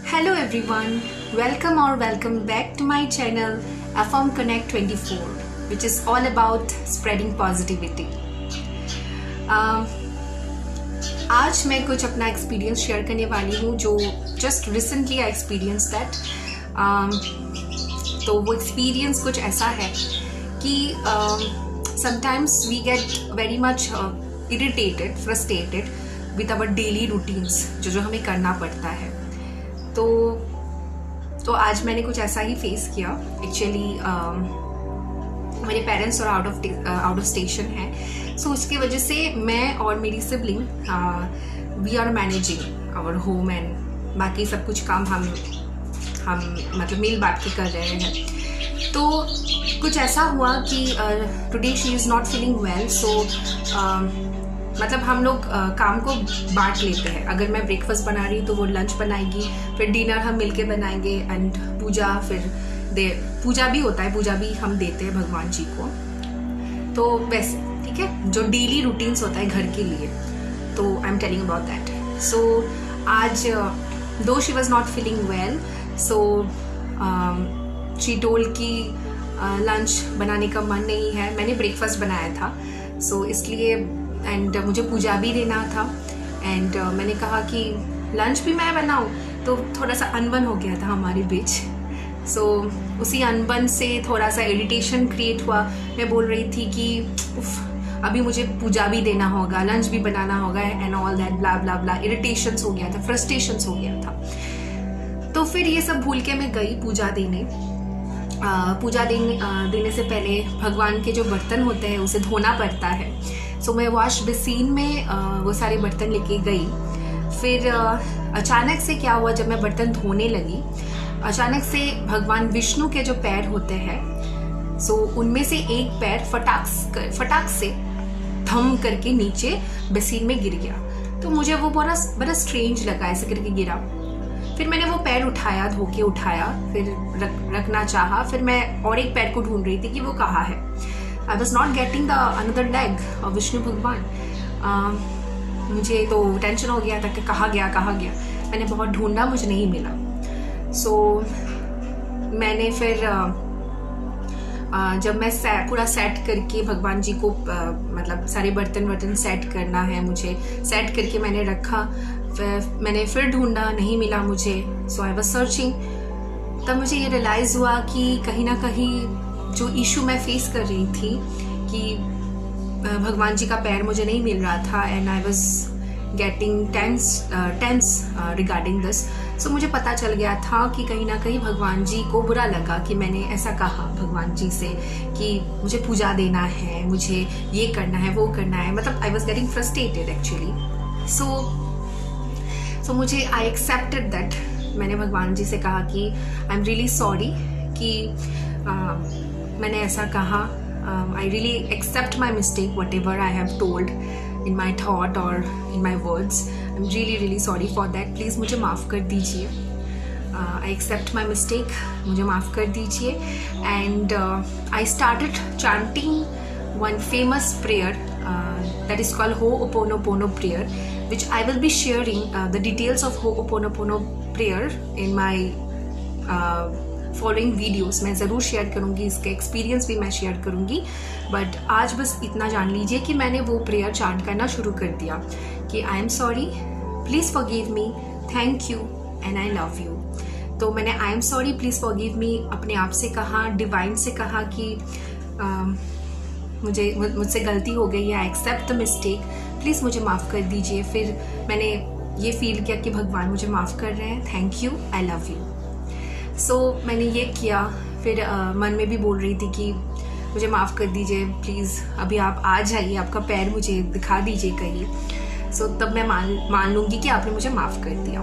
Hello everyone, welcome back to my channel Affirm Connect 24, which is all about spreading positivity. आज मैं कुछ अपना experience share करने वाली हूँ जो just recently I experience that. तो वो एक्सपीरियंस कुछ ऐसा है कि sometimes we get very much irritated, frustrated with our daily routines जो हमें करना पड़ता है। तो आज मैंने कुछ ऐसा ही फेस किया। एक्चुअली मेरे पेरेंट्स और आउट ऑफ स्टेशन है, सो उसकी वजह से मैं और मेरी sibling we are managing our home and बाकी सब कुछ काम हम मतलब मिल बांट के कर रहे हैं। तो कुछ ऐसा हुआ कि today she is not feeling well, so मतलब हम लोग काम को बांट लेते हैं। अगर मैं ब्रेकफास्ट बना रही हूँ तो वो लंच बनाएगी, फिर डिनर हम मिलके बनाएंगे एंड पूजा पूजा भी होता है, पूजा भी हम देते हैं भगवान जी को। तो वैसे ठीक है, जो डेली रूटीन्स होता है घर के लिए, तो I am telling about that. So आज दो she was not feeling well, so she told कि लंच बनाने का मन नहीं है। मैंने ब्रेकफास्ट बनाया था, सो इसलिए एंड मुझे पूजा भी देना था एंड मैंने कहा कि लंच भी मैं बनाऊं, तो थोड़ा सा अनबन हो गया था हमारे बीच। सो उसी अनबन से थोड़ा सा इरिटेशन क्रिएट हुआ। मैं बोल रही थी कि अभी मुझे पूजा भी देना होगा, लंच भी बनाना होगा and all that blah blah blah. Irritations हो गया था, फ्रस्ट्रेशंस हो गया था। तो फिर ये सब भूल के मैं गई पूजा देने। पूजा देने से पहले भगवान के जो बर्तन होते हैं उसे धोना पड़ता है। सो मैं वॉश बेसिन में वो सारे बर्तन लेके गई। फिर अचानक से क्या हुआ, जब मैं बर्तन धोने लगी, अचानक से भगवान विष्णु के जो पैर होते हैं, सो उनमें से एक पैर फटाक से धम करके नीचे बेसिन में गिर गया। तो मुझे वो बड़ा स्ट्रेंज लगा, ऐसे करके गिरा। फिर मैंने वो पैर उठाया, धो के उठाया, फिर रखना चाहा। फिर मैं और एक पैर को ढूंढ रही थी कि वो कहाँ है। I was not getting the another leg of Vishnu भगवान। मुझे तो टेंशन हो गया था कि कहाँ गया। मैंने बहुत ढूंढा, मुझे नहीं मिला। सो मैंने फिर जब मैं पूरा सेट करके भगवान जी को मतलब सारे बर्तन सेट करना है, मुझे सेट करके मैंने रखा। मैंने फिर ढूंढा, नहीं मिला मुझे। सो आई वाज सर्चिंग। तब मुझे ये रियलाइज़ हुआ कि कहीं ना कहीं जो इशू मैं फेस कर रही थी कि भगवान जी का पैर मुझे नहीं मिल रहा था and I was getting tense regarding this. So मुझे पता चल गया था कि कहीं ना कहीं भगवान जी को बुरा लगा कि मैंने ऐसा कहा भगवान जी से कि मुझे पूजा देना है, मुझे ये करना है, वो करना है। मतलब I was getting frustrated actually. So मुझे आई एक्सेप्टेड दैट। मैंने भगवान जी से कहा कि आई एम रियली सॉरी कि मैंने ऐसा कहा। I really accept my mistake, whatever I have told in my thought और in my words. I am really sorry for that. Please मुझे माफ़ कर दीजिए। आई एक्सेप्ट माई मिस्टेक, मुझे माफ़ कर दीजिए। And I started chanting one famous prayer that is called Ho'oponopono prayer, which I will be sharing the details of Ho'oponopono prayer in my following videos. मैं ज़रूर शेयर करूँगी, इसके experience भी मैं शेयर करूँगी। बट आज बस इतना जान लीजिए कि मैंने वो प्रेयर चांट करना शुरू कर दिया कि I am sorry, please forgive me, thank you and I love you. तो मैंने I am sorry, please forgive me अपने आप से कहा, डिवाइन से कहा कि मुझसे गलती हो गई है, I accept the mistake, please मुझे माफ़ कर दीजिए। फिर मैंने ये फील किया कि भगवान मुझे माफ़ कर रहे हैं, thank you, I love you. So मैंने ये किया। फिर मन में भी बोल रही थी कि मुझे माफ़ कर दीजिए, प्लीज़ अभी आप आ जाइए, आपका पैर मुझे दिखा दीजिए कहीं। सो तब मैं मान लूँगी कि आपने मुझे माफ़ कर दिया।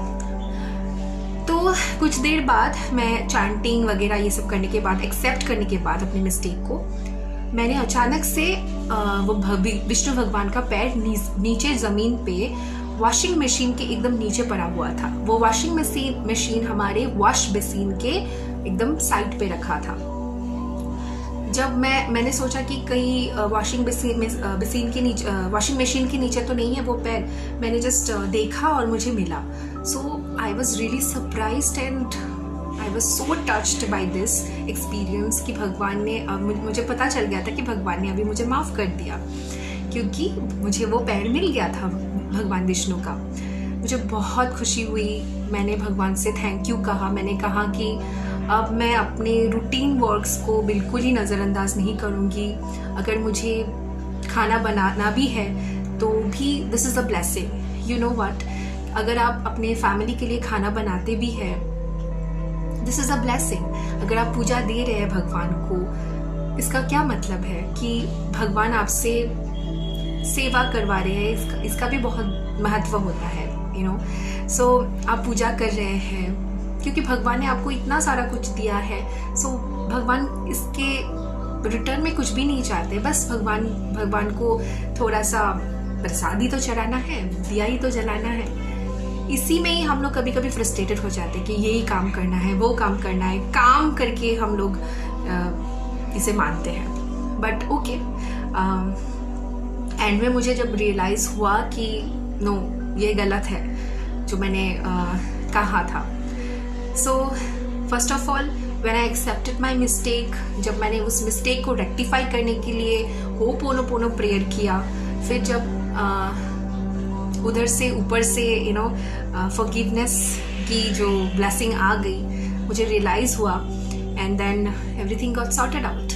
तो कुछ देर बाद मैं चैंटिंग वगैरह ये सब करने के बाद, एक्सेप्ट करने के बाद अपनी मिस्टेक को, मैंने अचानक से वो विष्णु भगवान का पैर नीचे ज़मीन पे वॉशिंग मशीन के एकदम नीचे पड़ा हुआ था। वो वॉशिंग मशीन हमारे वॉश बेसिन के एकदम साइड पे रखा था। जब मैंने सोचा कि कहीं वॉशिंग मशीन के नीचे तो नहीं है वो पैर, मैंने जस्ट देखा और मुझे मिला। So I was really surprised and I was so touched by this experience कि भगवान ने मुझे पता चल गया था कि भगवान ने अभी मुझे माफ़ कर दिया, क्योंकि मुझे वो पैर मिल गया था भगवान विष्णु का। मुझे बहुत खुशी हुई, मैंने भगवान से थैंक यू कहा। मैंने कहा कि अब मैं अपने रूटीन वर्क्स को बिल्कुल ही नज़रअंदाज नहीं करूँगी। अगर मुझे खाना बनाना भी है तो भी this is a blessing. You know what, अगर आप अपने फैमिली के लिए खाना बनाते भी हैं, दिस इज़ अ ब्लेसिंग। अगर आप पूजा दे रहे हैं भगवान को, इसका क्या मतलब है कि भगवान आपसे सेवा करवा रहे हैं। इसका भी बहुत महत्व होता है, यू नो। सो आप पूजा कर रहे हैं क्योंकि भगवान ने आपको इतना सारा कुछ दिया है। सो भगवान इसके रिटर्न में कुछ भी नहीं चाहते, बस भगवान को थोड़ा सा प्रसाद ही तो चढ़ाना है, दिया ही तो जलाना है। इसी में ही हम लोग कभी कभी फ्रस्ट्रेटेड हो जाते हैं कि यही काम करना है, वो काम करना है, काम करके हम लोग इसे मानते हैं। बट ओके, एंड में मुझे जब रियलाइज़ हुआ कि नो, ये गलत है जो मैंने कहा था। So first of all when I accepted my mistake, जब मैंने उस मिस्टेक को रेक्टिफाई करने के लिए होपोनोपोनो प्रेयर किया, फिर जब उधर से ऊपर से यू नो फॉरगिवनेस की जो ब्लेसिंग आ गई, मुझे रियलाइज़ हुआ and then everything got sorted out.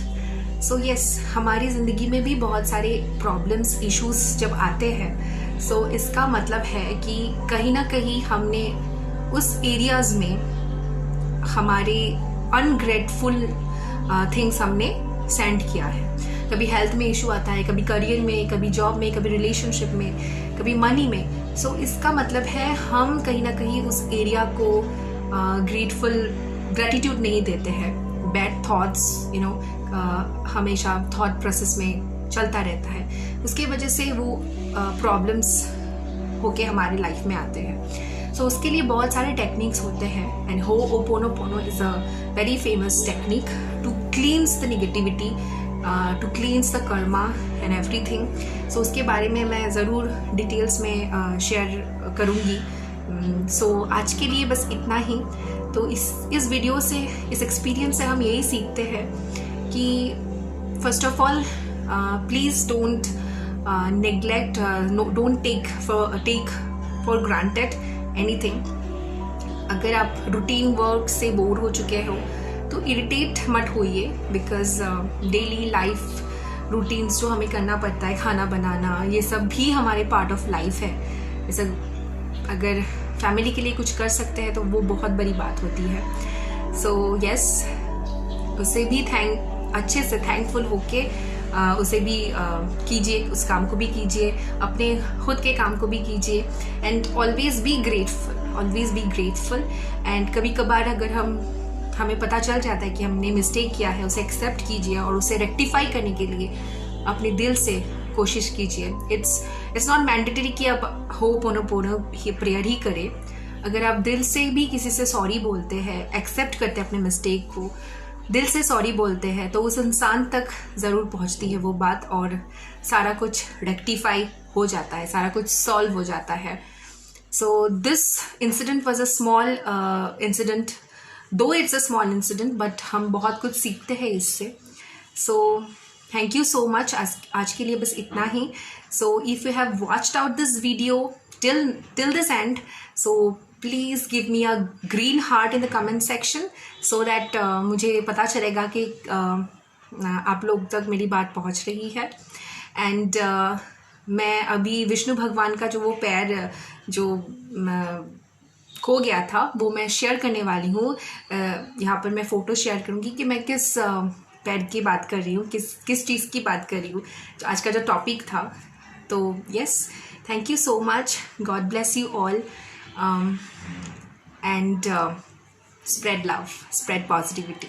So yes, हमारी ज़िंदगी में भी बहुत सारे प्रॉब्लम्स, इश्यूज जब आते हैं, सो इसका मतलब है कि कहीं ना कहीं हमने उस एरियाज़ में हमारे अनग्रेटफुल थिंग्स हमने सेंड किया है। कभी हेल्थ में इशू आता है, कभी करियर में, कभी जॉब में, कभी रिलेशनशिप में, कभी मनी में। सो इसका मतलब है हम कहीं ना कहीं उस एरिया को ग्रेटिट्यूड नहीं देते हैं। बैड थॉट्स यू नो हमेशा थॉट प्रोसेस में चलता रहता है, उसकी वजह से वो प्रॉब्लम्स होके हमारी लाइफ में आते हैं। सो उसके लिए बहुत सारे टेक्निक्स होते हैं and ho'oponopono is a very famous technique to cleanse the negativity, to cleanse the karma and everything. So उसके बारे में मैं ज़रूर डिटेल्स में शेयर करूँगी। सो आज के लिए बस इतना ही। तो इस वीडियो से, इस एक्सपीरियंस से हम यही सीखते हैं कि first of all please don't neglect, don't take for granted anything. अगर आप रूटीन वर्क से बोर हो चुके हो तो इरिटेट मत होइए, बिकॉज डेली लाइफ रूटीन्स जो हमें करना पड़ता है, खाना बनाना, ये सब भी हमारे पार्ट ऑफ लाइफ है। जैसे अगर फैमिली के लिए कुछ कर सकते हैं तो वो बहुत बड़ी बात होती है। सो यस, उसे भी अच्छे से थैंकफुल होके उसे भी कीजिए, उस काम को भी कीजिए, अपने खुद के काम को भी कीजिए and always be grateful. And कभी कभार अगर हमें पता चल जाता है कि हमने मिस्टेक किया है, उसे एक्सेप्ट कीजिए और उसे रेक्टिफाई करने के लिए अपने दिल से कोशिश कीजिए। इट्स नॉट मैंडेटरी कि आप होपोनोपोनो प्रेयर ही करें। अगर आप दिल से भी किसी से सॉरी बोलते हैं, एक्सेप्ट करते हैं अपने मिस्टेक को, दिल से सॉरी बोलते हैं, तो उस इंसान तक ज़रूर पहुंचती है वो बात और सारा कुछ रेक्टिफाई हो जाता है, सारा कुछ सॉल्व हो जाता है। So this incident was a small incident, though it's a small incident, but हम बहुत कुछ सीखते हैं इससे। So thank you so much. आज के लिए बस इतना ही। So if you have watched out this video till this end, so please give me a green heart in the comment section so that मुझे पता चलेगा कि आप लोग तक मेरी बात पहुंच रही है। एंड मैं अभी विष्णु भगवान का जो वो पैर जो खो गया था वो मैं शेयर करने वाली हूँ। यहाँ पर मैं फ़ोटो शेयर करूँगी कि मैं किस पैर की बात कर रही हूँ, किस चीज़ की बात कर रही हूँ, जो आज का जो टॉपिक था। तो yes, thank you so much, God bless you all and spread love, spread positivity.